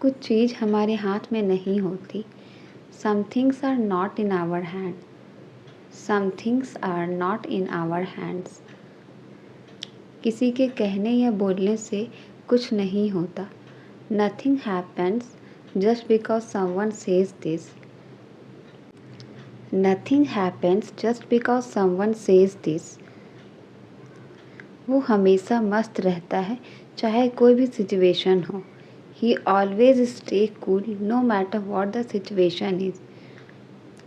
कुछ चीज़ हमारे हाथ में नहीं होती। Some things are not in our hand. Some things are not in our hands. किसी के कहने या बोलने से कुछ नहीं होता। Nothing happens just because someone says this. Nothing happens just because someone says this. वो हमेशा मस्त रहता है चाहे कोई भी सिचुएशन हो। He always stay cool no matter what the situation is.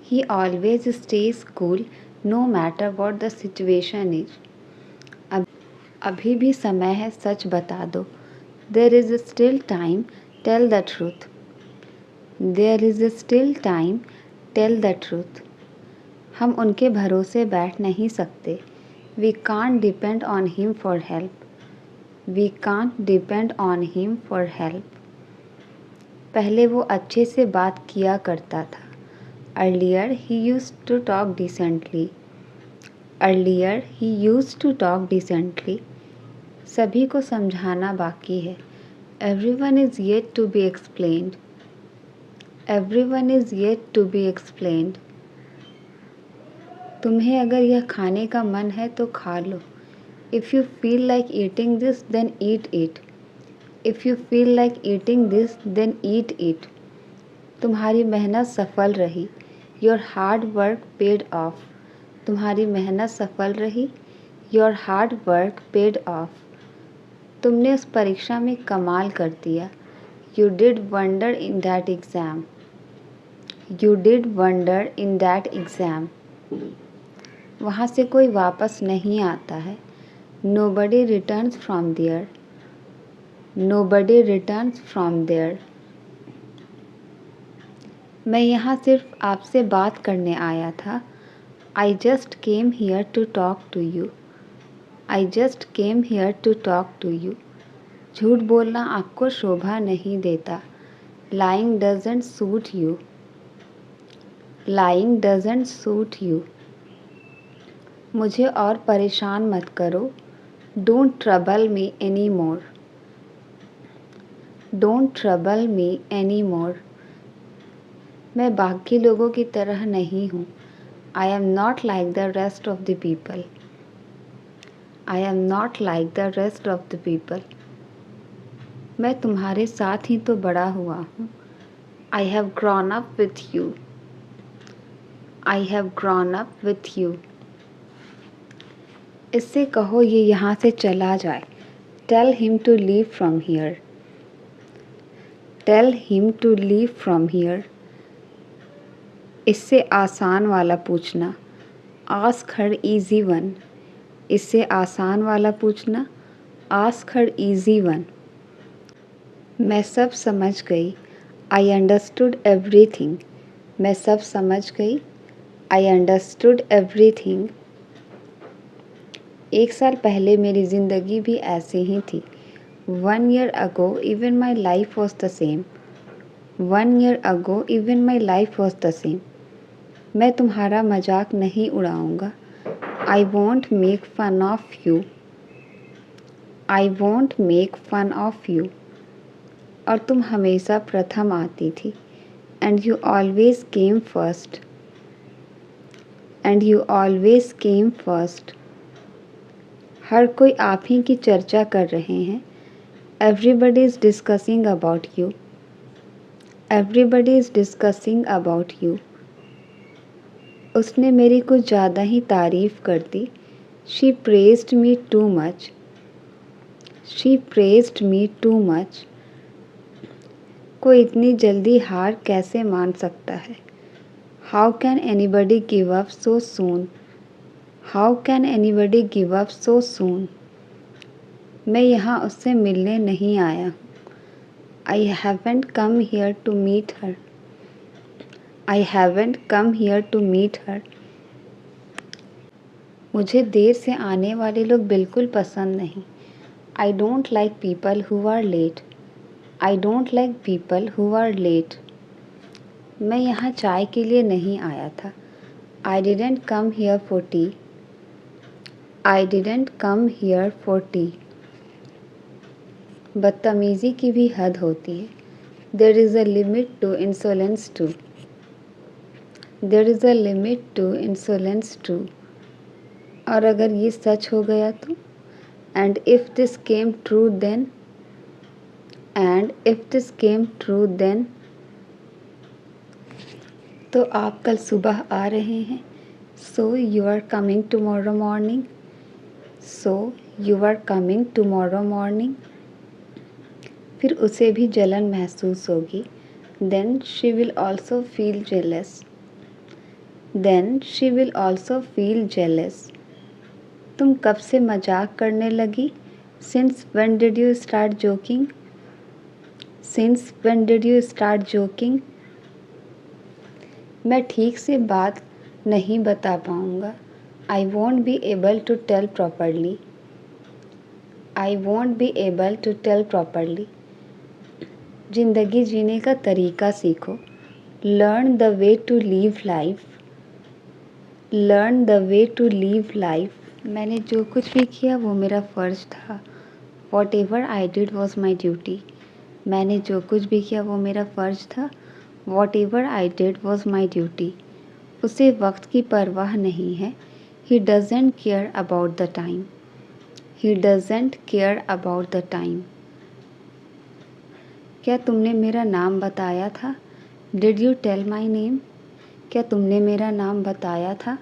He always stays cool no matter what the situation is. अभी भी समय है, सच बता दो। There is still time, tell the truth. There is still time, tell the truth. हम उनके भरोसे बैठ नहीं सकते। We can't depend on him for help. We can't depend on him for help. पहले वो अच्छे से बात किया करता था। Earlier he used to talk decently. Earlier he used to talk decently. सभी को समझाना बाकी है। Everyone is yet to be explained. Everyone is yet to be explained. तुम्हें अगर यह खाने का मन है तो खा लो। If you feel like eating this, then eat it. If you feel like eating this, then eat it. तुम्हारी मेहनत सफल रही। Your hard work paid off. तुम्हारी मेहनत सफल रही। Your hard work paid off. तुमने उस परीक्षा में कमाल कर दिया। You did wonder in that exam. You did wonder in that exam. वहाँ से कोई वापस नहीं आता है। Nobody returns from there. Nobody returns from there. मैं यहाँ सिर्फ आपसे बात करने आया था। I just came here to talk to you. I just came here to talk to you. झूठ बोलना आपको शोभा नहीं देता। Lying doesn't suit you. Lying doesn't suit you. मुझे और परेशान मत करो। Don't trouble me anymore. Don't trouble me anymore. मैं बाकी लोगों की तरह नहीं हूँ। I am not like the rest of the people. I am not like the rest of the people. मैं तुम्हारे साथ ही तो बड़ा हुआ हूँ। I have grown up with you. I have grown up with you. इससे कहो ये यहाँ से चला जाए। Tell him to leave from here. Tell him to leave from here. इससे आसान वाला पूछना। Ask her easy one. इससे आसान वाला पूछना। Ask her easy one. मैं सब समझ गई। I understood everything. मैं सब समझ गई। I understood everything. एक साल पहले मेरी ज़िंदगी भी ऐसी ही थी। 1 year ago even my life was the same. 1 year ago even my life was the same. मैं तुम्हारा मजाक नहीं उड़ाऊँगा। I won't make fun of you. I won't make fun of you. और तुम हमेशा प्रथम आती थी। And you always came first. And you always came first. हर कोई आप ही की चर्चा कर रहे हैं। Everybody is discussing about you. Everybody is discussing about you. उसने मेरी कुछ ज़्यादा ही तारीफ़ कर दी। She praised me too much. She praised me too much. कोई इतनी जल्दी हार कैसे मान सकता है? How can anybody give up so soon? How can anybody give up so soon? मैं यहाँ उससे मिलने नहीं आया हूँ। I haven't come here to meet her. I haven't come here to meet her. मुझे देर से आने वाले लोग बिल्कुल पसंद नहीं। I don't like people who are late. I don't like people who are late. मैं यहाँ चाय के लिए नहीं आया था। I didn't come here for tea. I didn't come here for tea. बदतमीज़ी की भी हद होती है। There is a limit to insolence too. There is a limit to insolence too. और अगर ये सच हो गया तो? And if this came true then? And if this came true then? तो आप कल सुबह आ रहे हैं. So you are coming tomorrow morning. So you are coming tomorrow morning. फिर उसे भी जलन महसूस होगी. Then she will also feel jealous. Then she will also feel jealous. तुम कब से मजाक करने लगी? Since when did you start joking? Since when did you start joking? मैं ठीक से बात नहीं बता पाऊँगा. I won't be able to tell properly. I won't be able to tell properly. ज़िंदगी जीने का तरीका सीखो. Learn the way to live life. Learn the way to live life. मैंने जो कुछ भी किया वो मेरा फ़र्ज़ था. Whatever I did was my duty. मैंने जो कुछ भी किया वो मेरा फ़र्ज़ था. Whatever I did was my duty. उसे वक्त की परवाह नहीं है. He doesn't care about the time. He doesn't care about the time. क्या तुमने मेरा नाम बताया था? Did you tell my name? क्या तुमने मेरा नाम बताया था?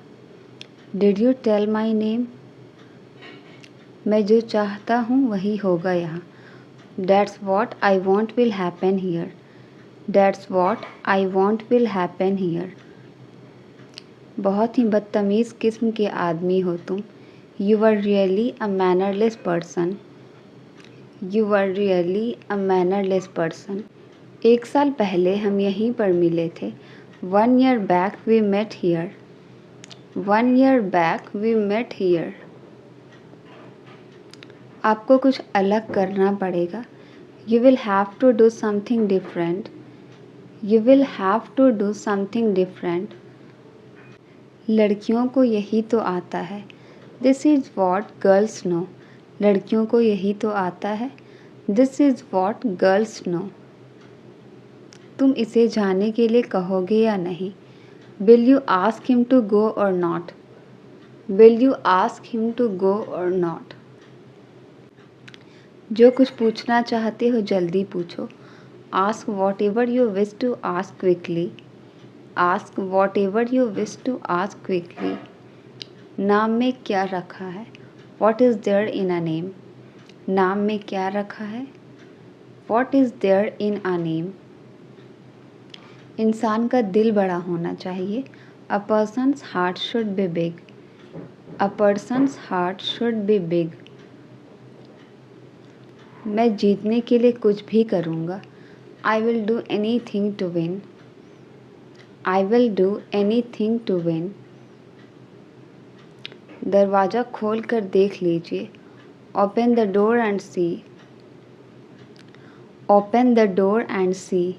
Did you tell my name? मैं जो चाहता हूँ वही होगा यहाँ. That's what I want will happen here. That's what I want will happen here. बहुत ही बदतमीज़ किस्म के आदमी हो तुम. You are really a mannerless person. You are really a mannerless person. 1 साल पहले हम यहीं पर मिले थे. 1 year back we met here. 1 year back we met here. आपको कुछ अलग करना पड़ेगा. You will have to do something different. You will have to do something different. लड़कियों को यही तो आता है. This is what girls know. लड़कियों को यही तो आता है. This is what girls know. तुम इसे जाने के लिए कहोगे या नहीं? Will you ask him to go or not? Will you ask him to go or not? जो कुछ पूछना चाहते हो जल्दी पूछो. Ask whatever you wish to ask quickly. Ask whatever you wish to ask quickly. नाम में क्या रखा है? What is there in a name? नाम में क्या रखा है? What is there in a name? इंसान का दिल बड़ा होना चाहिए. A person's heart should be big. A person's heart should be big. मैं जीतने के लिए कुछ भी करूँगा. I will do anything to win. I will do anything to win. दरवाज़ा खोल कर देख लीजिए. Open the door and see. Open the door and see.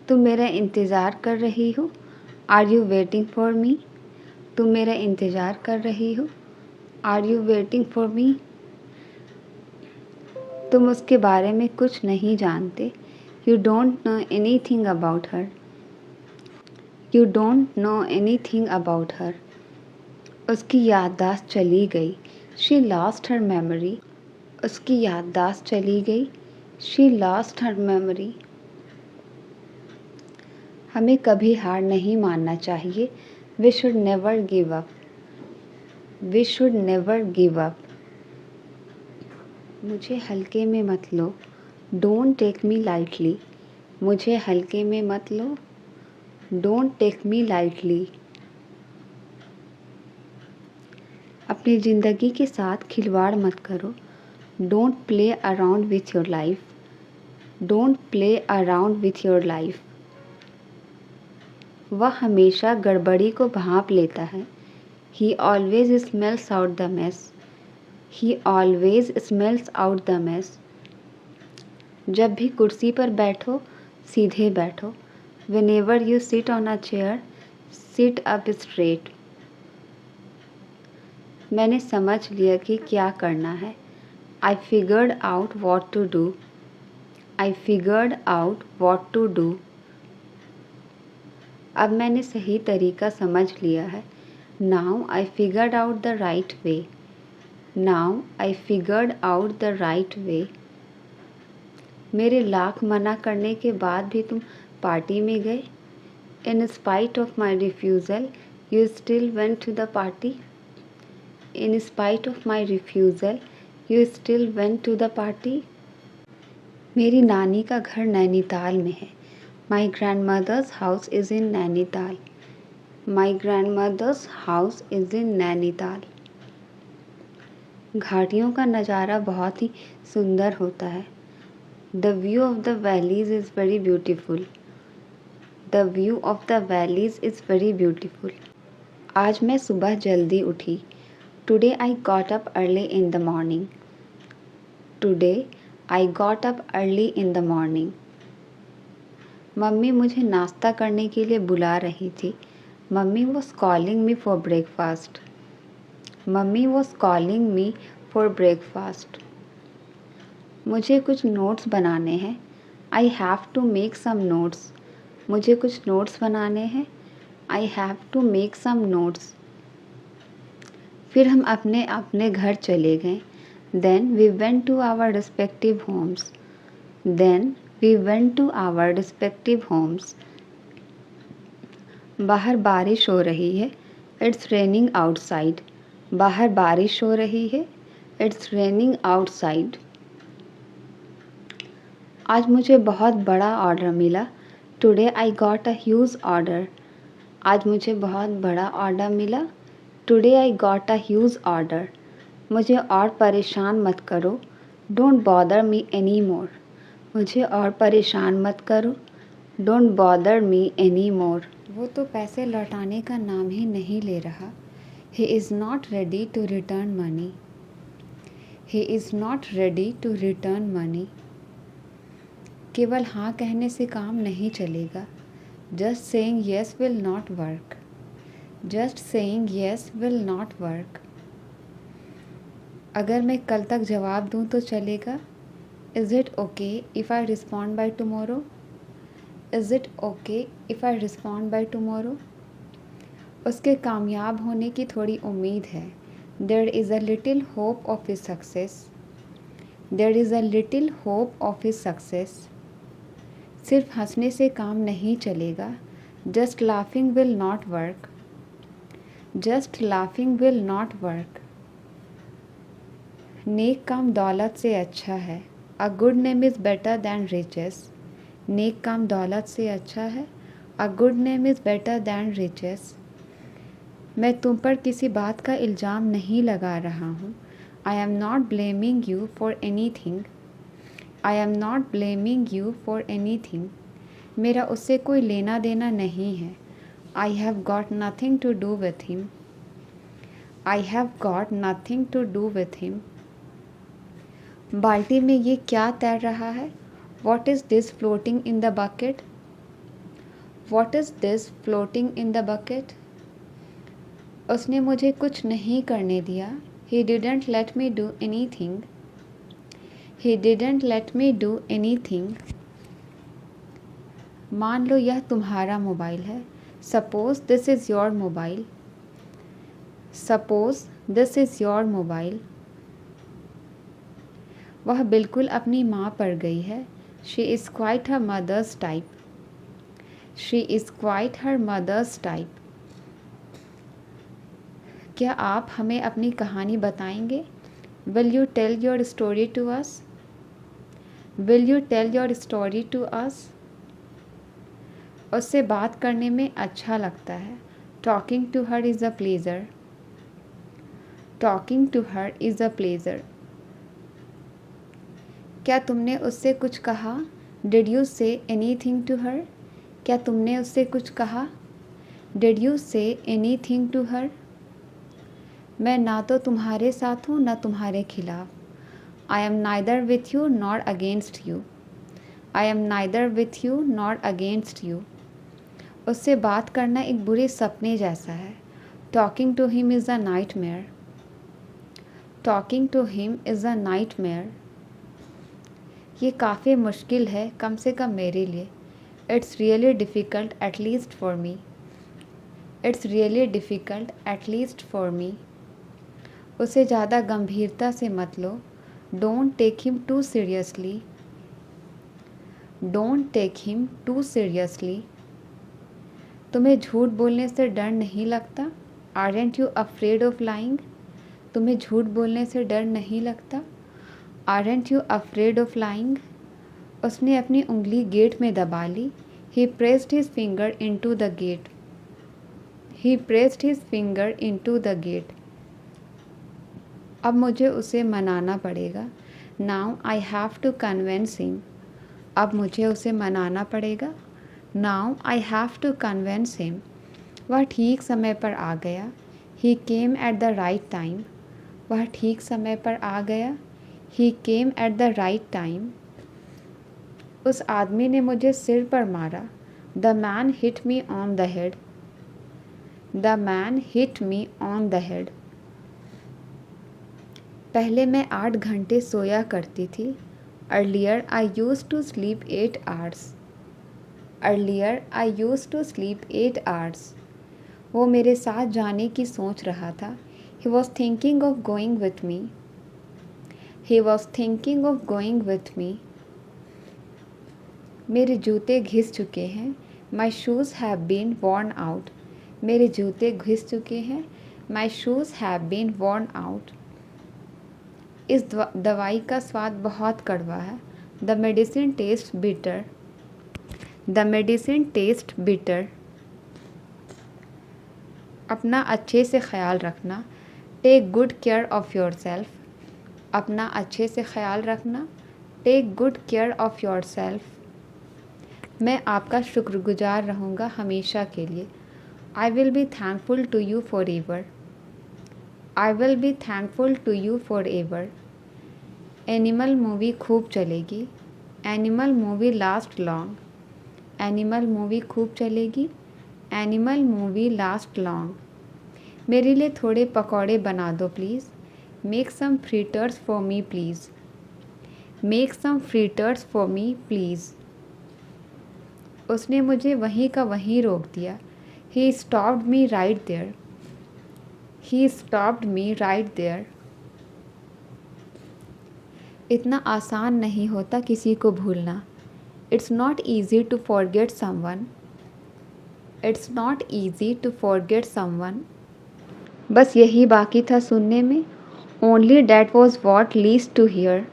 तुम मेरा इंतज़ार कर रही हो? Are you waiting for me? तुम मेरा इंतज़ार कर रही हो? Are you waiting for me? तुम उसके बारे में कुछ नहीं जानते. You don't know anything about her. You don't know anything about her. उसकी याददाश्त चली गई. She lost her memory. उसकी याददाश्त चली गई. She lost her memory. हमें कभी हार नहीं मानना चाहिए. We should never give up. We should never give up. मुझे हल्के में मत लो. Don't take me lightly. मुझे हल्के में मत लो. Don't take me lightly. अपनी ज़िंदगी के साथ खिलवाड़ मत करो. Don't play around with your life. Don't play around with your life. वह हमेशा गड़बड़ी को भांप लेता है. He always smells out the mess. He always smells out the mess. जब भी कुर्सी पर बैठो सीधे बैठो. Whenever you sit on a chair, sit up straight. मैंने समझ लिया कि क्या करना है. I figured out what to do. I figured out what to do. अब मैंने सही तरीका समझ लिया है. Now I figured out the right way. Now I figured out the right way. मेरे लाख मना करने के बाद भी तुम पार्टी में गए. In spite of my refusal, you still went to the party. In spite of my refusal, you still went to the party. मेरी नानी का घर नैनीताल में है. My grandmother's house is in Nainital. My grandmother's house is in Nainital. घाटियों का नज़ारा बहुत ही सुंदर होता है. The view of the valleys is very beautiful. The view of the valleys is very beautiful. आज मैं सुबह जल्दी उठी. Today I got up early in the morning. Today I got up early in the morning. Mummy मुझे नाश्ता करने के लिए बुला रही थी. Mummy was calling me for breakfast. Mummy was calling me for breakfast. मुझे कुछ नोट्स बनाने हैं. I have to make some notes. मुझे कुछ नोट्स बनाने हैं. I have to make some notes. फिर हम अपने अपने घर चले गए. Then we went to our respective homes. Then we went to our respective homes. बाहर बारिश हो रही है. It's raining outside. बाहर बारिश हो रही है. It's raining outside. आज मुझे बहुत बड़ा ऑर्डर मिला. Today I got a huge order. आज मुझे बहुत बड़ा ऑर्डर मिला. Today I got a huge order. मुझे और परेशान मत करो. Don't bother me anymore. मुझे और परेशान मत करो. Don't bother me anymore. वो तो पैसे लौटाने का नाम ही नहीं ले रहा. He is not ready to return money. He is not ready to return money. केवल हाँ कहने से काम नहीं चलेगा. Just saying yes will not work. Just saying yes will not work. अगर मैं कल तक जवाब दूँ तो चलेगा. Is it okay if I respond by tomorrow? Is it okay if I respond by tomorrow? उसके कामयाब होने की थोड़ी उम्मीद है. There is a little hope of his success. There is a little hope of his success. सिर्फ हंसने से काम नहीं चलेगा. Just laughing will not work. Just laughing will not work. नेक काम दौलत से अच्छा है. A good name is better than riches. नेक काम दौलत से अच्छा है. A good name is better than riches. मैं तुम पर किसी बात का इल्ज़ाम नहीं लगा रहा हूँ. I am not blaming you for anything. I am not blaming you for anything. मेरा उससे कोई लेना देना नहीं है. I have got nothing to do with him. I have got nothing to do with him. बाल्टी में ये क्या तैर रहा है? What is this floating in the bucket? What is this floating in the bucket? उसने मुझे कुछ नहीं करने दिया. He didn't let me do anything. He didn't let me do anything. मान लो यह तुम्हारा मोबाइल है. Suppose this is your mobile. Suppose this is your mobile. वह बिल्कुल अपनी माँ पर गई है. She is quite her mother's type. She is quite her mother's type. क्या आप हमें अपनी कहानी बताएंगे? Will you tell your story to us? Will you tell your story to us? उससे बात करने में अच्छा लगता है. Talking to her is a pleasure. Talking to her is a pleasure. क्या तुमने उससे कुछ कहा? Did you say anything to her? क्या तुमने उससे कुछ कहा? Did you say anything to her? मैं ना तो तुम्हारे साथ हूँ ना तुम्हारे खिलाफ. I am neither with you nor against you. I am neither with you nor against you. उससे बात करना एक बुरे सपने जैसा है. Talking to him is a nightmare. Talking to him is a nightmare. ये काफ़ी मुश्किल है, कम से कम मेरे लिए। It's really difficult at least for me. It's really difficult at least for me. उसे ज़्यादा गंभीरता से मत लो। Don't take him too seriously. Don't take him too seriously. तुम्हें झूठ बोलने से डर नहीं लगता? Aren't you afraid of lying? तुम्हें झूठ बोलने से डर नहीं लगता? Aren't you afraid of lying? उसने अपनी उंगली गेट में दबा ली। He pressed his finger into the gate. He pressed his finger into the gate. अब मुझे उसे मनाना पड़ेगा। Now I have to convince him. अब मुझे उसे मनाना पड़ेगा। Now I have to convince him. वह ठीक समय पर आ गया। He came at the right time. वह ठीक समय पर आ गया। He came at the right time. उस आदमी ने मुझे सिर पर मारा। The man hit me on the head. The man hit me on the head. पहले मैं 8 घंटे सोया करती थी। Earlier I used to sleep 8 hours. Earlier I used to sleep 8 hours. वो मेरे साथ जाने की सोच रहा था। He was thinking of going with me. He was thinking of going with me. मेरे जूते घिस चुके हैं। My shoes have been worn out. मेरे जूते घिस चुके हैं। My shoes have been worn out. इस दवाई का स्वाद बहुत कड़वा है। The medicine taste bitter. The medicine taste bitter. अपना अच्छे से ख्याल रखना। Take good care of yourself. अपना अच्छे से ख्याल रखना। Take good care of yourself. मैं आपका शुक्रगुजार रहूँगा हमेशा के लिए। I will be thankful to you forever. I will be thankful to you forever. Animal movie खूब चलेगी। Animal movie last long. Animal movie खूब चलेगी। Animal movie last long. मेरे लिए थोड़े पकौड़े बना दो please. Make some fritters for me please. Make some fritters for me please. उसने मुझे वहीं का वहीं रोक दिया। He stopped me right there. He stopped me right there. इतना आसान नहीं होता किसी को भूलना। It's not easy to forget someone. It's not easy to forget someone. बस यही बाकी था सुनने में। Only that was what least to hear.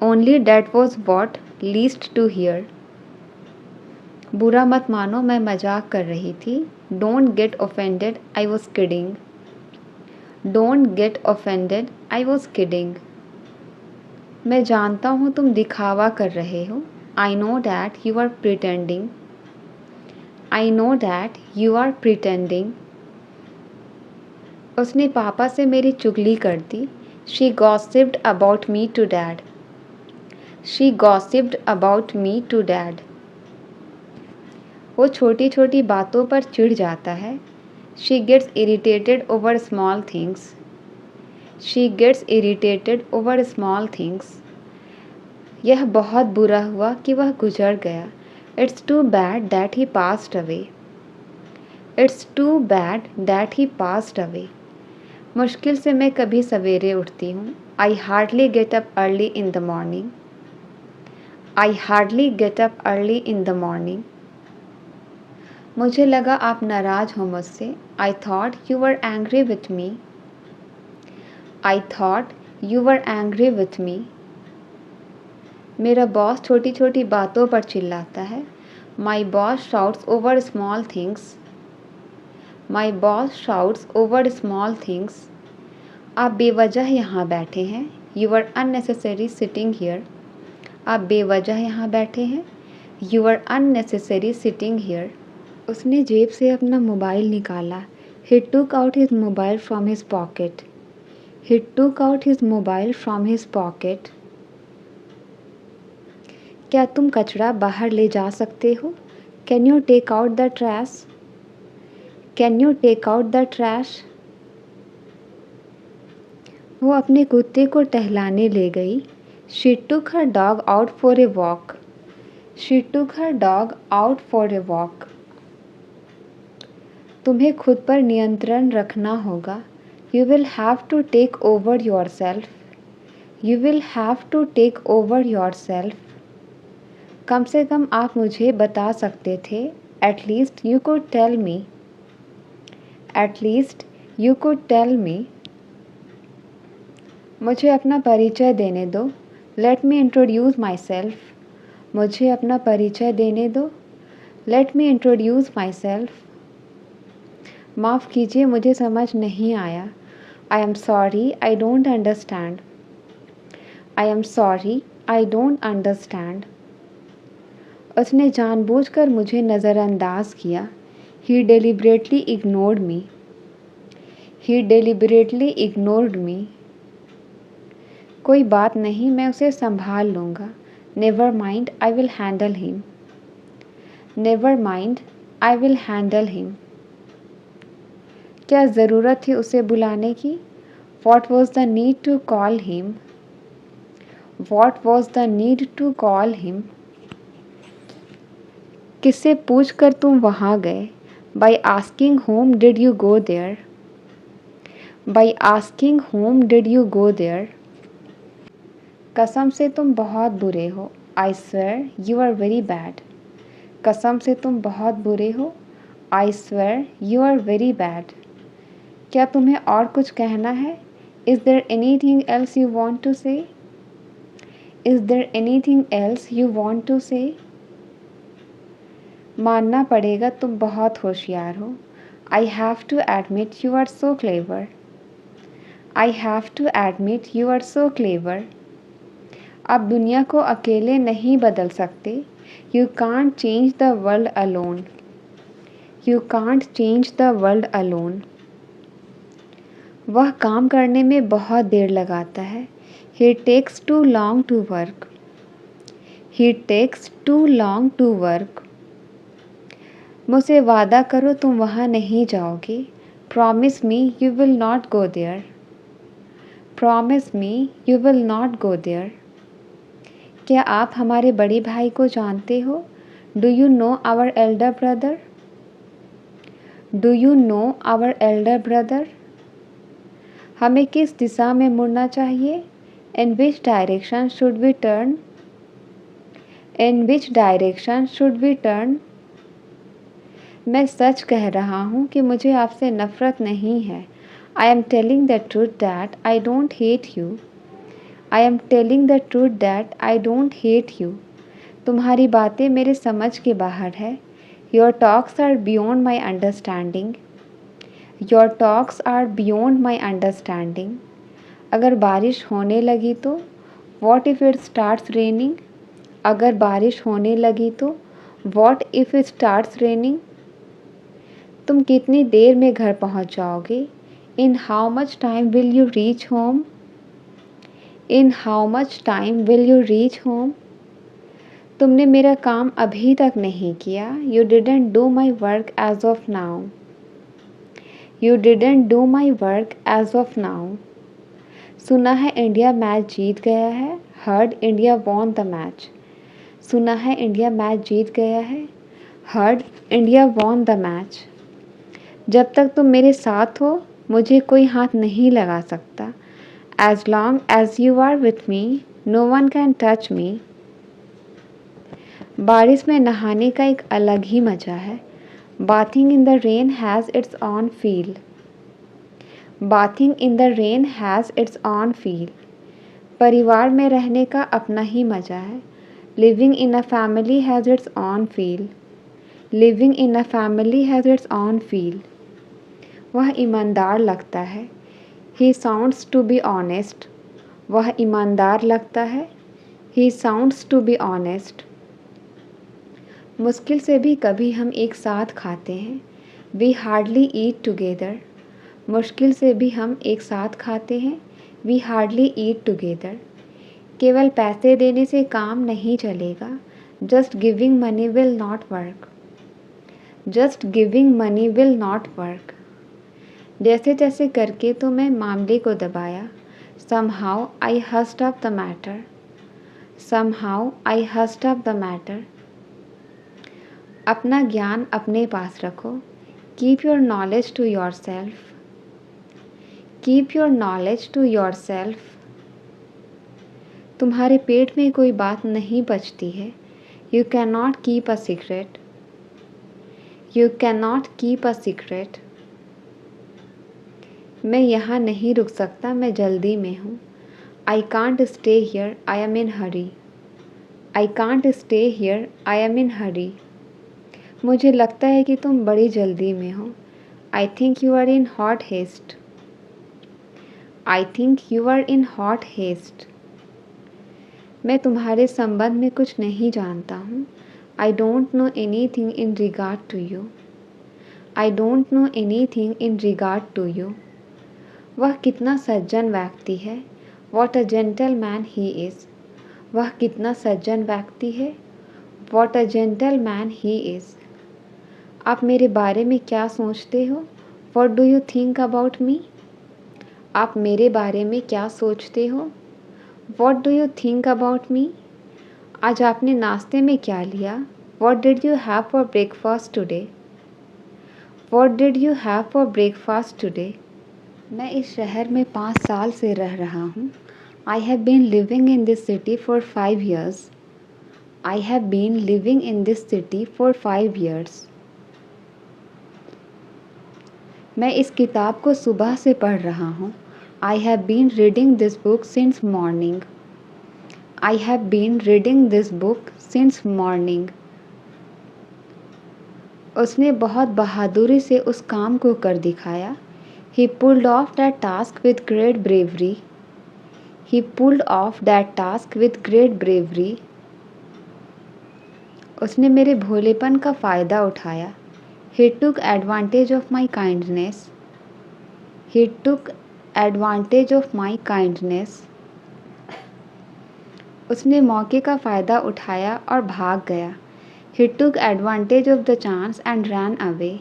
Only that was what least to hear. बुरा मत मानो, मैं मजाक कर रही थी। Don't get offended, I was kidding. Don't get offended, I was kidding. मैं जानता हूँ तुम दिखावा कर रहे हो। I know that you are pretending. I know that you are pretending. उसने पापा से मेरी चुगली कर दी। She gossiped about me to dad. She gossiped about me to dad. वो छोटी छोटी बातों पर चिढ़ जाता है। She gets irritated over small things. She gets irritated over small things. यह बहुत बुरा हुआ कि वह गुजर गया। It's too bad that he passed away. It's too bad that he passed away. मुश्किल से मैं कभी सवेरे उठती हूँ। I hardly get up early in the morning. I hardly get up early in the morning. मुझे लगा आप नाराज़ हो मुझसे। I thought you were angry with me. I thought you were angry with me. मेरा बॉस छोटी छोटी बातों पर चिल्लाता है। My boss shouts over small things. My boss shouts over small things. आप बेवजह यहाँ बैठे हैं। You are unnecessary sitting here. आप बेवजह यहाँ बैठे हैं। You are unnecessary sitting here. उसने जेब से अपना मोबाइल निकाला। He took out his mobile from his pocket. He took out his mobile from his pocket. क्या तुम कचरा बाहर ले जा सकते हो? Can you take out the trash? Can you take out the trash? वो अपने कुत्ते को टहलाने ले गई। She took her dog out for a walk. She took her dog out for a walk. तुम्हें खुद पर नियंत्रण रखना होगा. You will have to take over yourself. You will have to take over yourself. कम से कम आप मुझे बता सकते थे. At least you could tell me. At least you could tell me. मुझे अपना परिचय देने दो. Let me introduce myself. मुझे अपना परिचय देने दो. Let me introduce myself. माफ़ कीजिए, मुझे समझ नहीं आया. I am sorry, I don't understand. I am sorry, I don't understand. उसने जानबूझकर मुझे नज़रअंदाज किया. He deliberately ignored me. He deliberately ignored me. कोई बात नहीं, मैं उसे संभाल लूँगा. Never mind, I will handle him. Never mind, I will handle him. क्या ज़रूरत थी उसे बुलाने की? What was the need to call him? What was the need to call him? किससे पूछकर तुम वहाँ गए? By asking whom did you go there? By asking whom did you go there? कसम से तुम बहुत बुरे हो. I swear you are very bad. कसम से तुम बहुत बुरे हो. I swear you are very bad. क्या तुम्हें और कुछ कहना है? Is there anything else you want to say? Is there anything else you want to say? मानना पड़ेगा, तुम बहुत होशियार हो. I have to admit you are so clever. I have to admit you are so clever. आप दुनिया को अकेले नहीं बदल सकते. You can't change the world alone. You can't change the world alone. वह काम करने में बहुत देर लगाता है. He takes too long to work. He takes too long to work. मुझसे वादा करो तुम वहाँ नहीं जाओगे. Promise me you will not go there. Promise me you will not go there. क्या आप हमारे बड़े भाई को जानते हो? Do you know our elder brother? Do you know our elder brother? हमें किस दिशा में मुड़ना चाहिए? In which direction should we turn? In which direction should we turn? मैं सच कह रहा हूँ कि मुझे आपसे नफ़रत नहीं है. I am telling the truth that I don't hate you. I am telling the truth that I don't hate you. तुम्हारी बातें मेरे समझ के बाहर है. Your talks are beyond my understanding. Your talks are beyond my understanding. अगर बारिश होने लगी तो? What if it starts raining? अगर बारिश होने लगी तो? What if it starts raining? तुम कितनी देर में घर पहुंच जाओगे? In how much time will you reach home? In how much time will you reach home? तुमने मेरा काम अभी तक नहीं किया. You didn't do my work as of now. You didn't do my work as of now. सुना है India match जीत गया है. Heard India won the match. सुना है इंडिया मैच जीत गया है. Heard India won the match. जब तक तुम मेरे साथ हो मुझे कोई हाथ नहीं लगा सकता. As long as you are with me, no one can touch me. बारिश में नहाने का एक अलग ही मज़ा है. Bathing in the rain has its own feel. Bathing in the rain has its own feel. परिवार में रहने का अपना ही मज़ा है. Living in a family has its own feel. Living in a family has its own feel. वह ईमानदार लगता है. He sounds to be honest. वह ईमानदार लगता है. He sounds to be honest. मुश्किल से भी कभी हम एक साथ खाते हैं. We hardly eat together. मुश्किल से भी हम एक साथ खाते हैं. We hardly eat together. केवल पैसे देने से काम नहीं चलेगा. Just giving money will not work. Just giving money will not work. जैसे तैसे करके तो मैं मामले को दबाया. Somehow I hushed up the matter. Somehow I hushed up the matter. अपना ज्ञान अपने पास रखो. Keep your knowledge to yourself. Keep your knowledge to yourself. तुम्हारे पेट में कोई बात नहीं बचती है. You cannot keep a secret. You cannot keep a secret. मैं यहाँ नहीं रुक सकता, मैं जल्दी में हूँ. I can't stay here, I am in hurry. I can't stay here, I am in hurry. मुझे लगता है कि तुम बड़ी जल्दी में हो. I think you are in hot haste. I think you are in hot haste. मैं तुम्हारे संबंध में कुछ नहीं जानता हूँ. I don't know anything in regard to you. I don't know anything in regard to you. वह कितना सज्जन व्यक्ति है. What a gentleman he is. वह कितना सज्जन व्यक्ति है. What a gentleman he is. आप मेरे बारे में क्या सोचते हो. What do you think about me? आप मेरे बारे में क्या सोचते हो. What do you think about me? आज आपने नाश्ते में क्या लिया. What did you have for breakfast today? What did you have for breakfast today? मैं इस शहर में 5 साल से रह रहा हूँ. I have been living in this city for 5 years. I have been living in this city for 5 years. मैं इस किताब को सुबह से पढ़ रहा हूँ. I have been reading this book since morning. I have been reading this book since morning. उसने बहुत बहादुरी से उस काम को कर दिखाया. He pulled off that task with great bravery. He pulled off that task with great bravery. उसने मेरे भोलेपन का फ़ायदा उठाया. He took advantage of my kindness. He took advantage of my kindness. उसने मौके का फ़ायदा उठाया और भाग गया. He took advantage of the chance and ran away.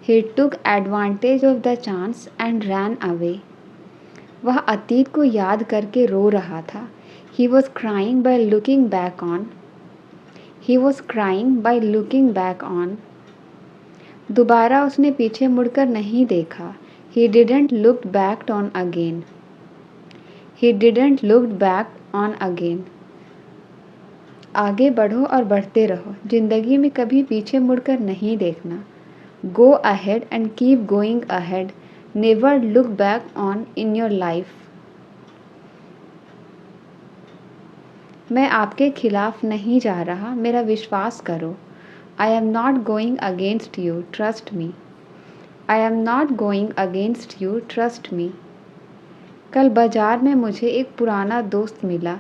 He took advantage of the chance and ran away. वह अतीत को याद करके रो रहा था. He was crying by looking back on. He was crying by looking back on. दोबारा उसने पीछे मुड़कर नहीं देखा. He didn't look back on again. He didn't look back on again. आगे बढ़ो और बढ़ते रहो. जिंदगी में कभी पीछे मुड़कर नहीं देखना. Go ahead and keep going ahead. Never look back on in your life. मैं आपके खिलाफ नहीं जा रहा, मेरा विश्वास करो. I am not going against you, trust me. I am not going against you, trust me. कल बाजार में मुझे एक पुराना दोस्त मिला.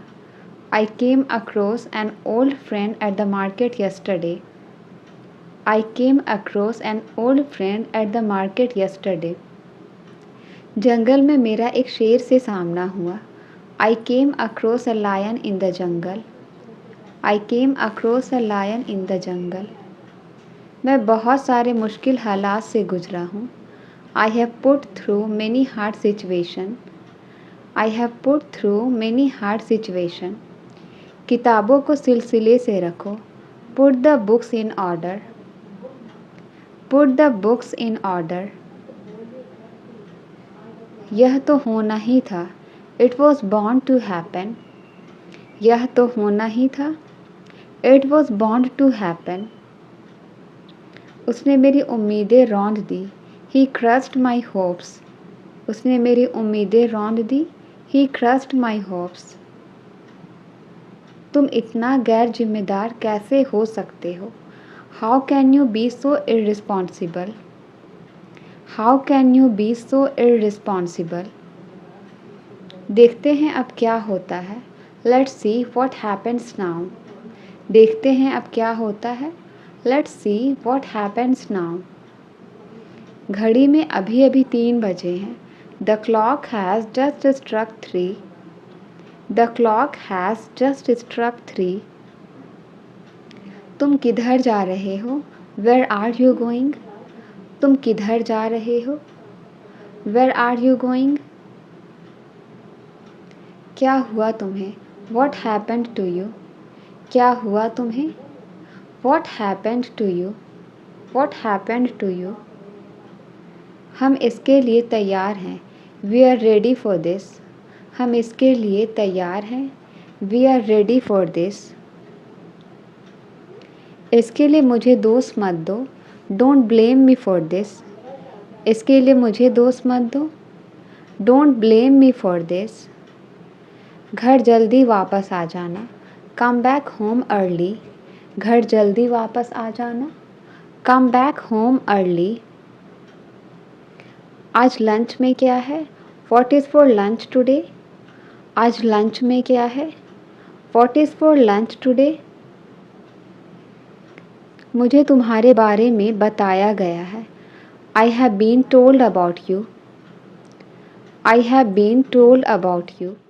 I came across an old friend at the market yesterday. I came across an old friend at the market yesterday. जंगल में मेरा एक शेर से सामना हुआ. I came across a lion in the jungle. I came across a lion in the jungle. मैं बहुत सारे मुश्किल हालात से गुजरा हूँ. I have put through many hard situations. I have put through many hard situations. किताबों को सिलसिले से रखो. Put the books in order. Put the books in order. यह तो होना ही था. It was bound to happen. यह तो होना ही था. It was bound to happen. उसने मेरी उम्मीदें रौंद दी. He crushed my hopes. उसने मेरी उम्मीदें रौंद दी. He crushed my hopes. तुम इतना गैर जिम्मेदार कैसे हो सकते हो. How can you be so irresponsible? How can you be so irresponsible? देखते हैं अब क्या होता है. Let's see what happens now. देखते हैं अब क्या होता है. Let's see what happens now. घड़ी में अभी अभी 3 बजे हैं. The clock has just struck 3. The clock has just struck 3. तुम किधर जा रहे हो. Where are you going? तुम किधर जा रहे हो. Where are you going? क्या हुआ तुम्हें. What happened to you? क्या हुआ तुम्हें? What happened to you? What happened to you? हम इसके लिए तैयार हैं. We are ready for this. हम इसके लिए तैयार हैं. We are ready for this. इसके लिए मुझे दोष मत दो. Don't blame me for this. इसके लिए मुझे दोष मत दो. Don't blame me for this. घर जल्दी वापस आ जाना. Come back home early. घर जल्दी वापस आ जाना. Come back home early. आज लंच में क्या है? What is for lunch today? आज लंच में क्या है? What is for lunch today? मुझे तुम्हारे बारे में बताया गया है. I have been told about you. I have been told about you.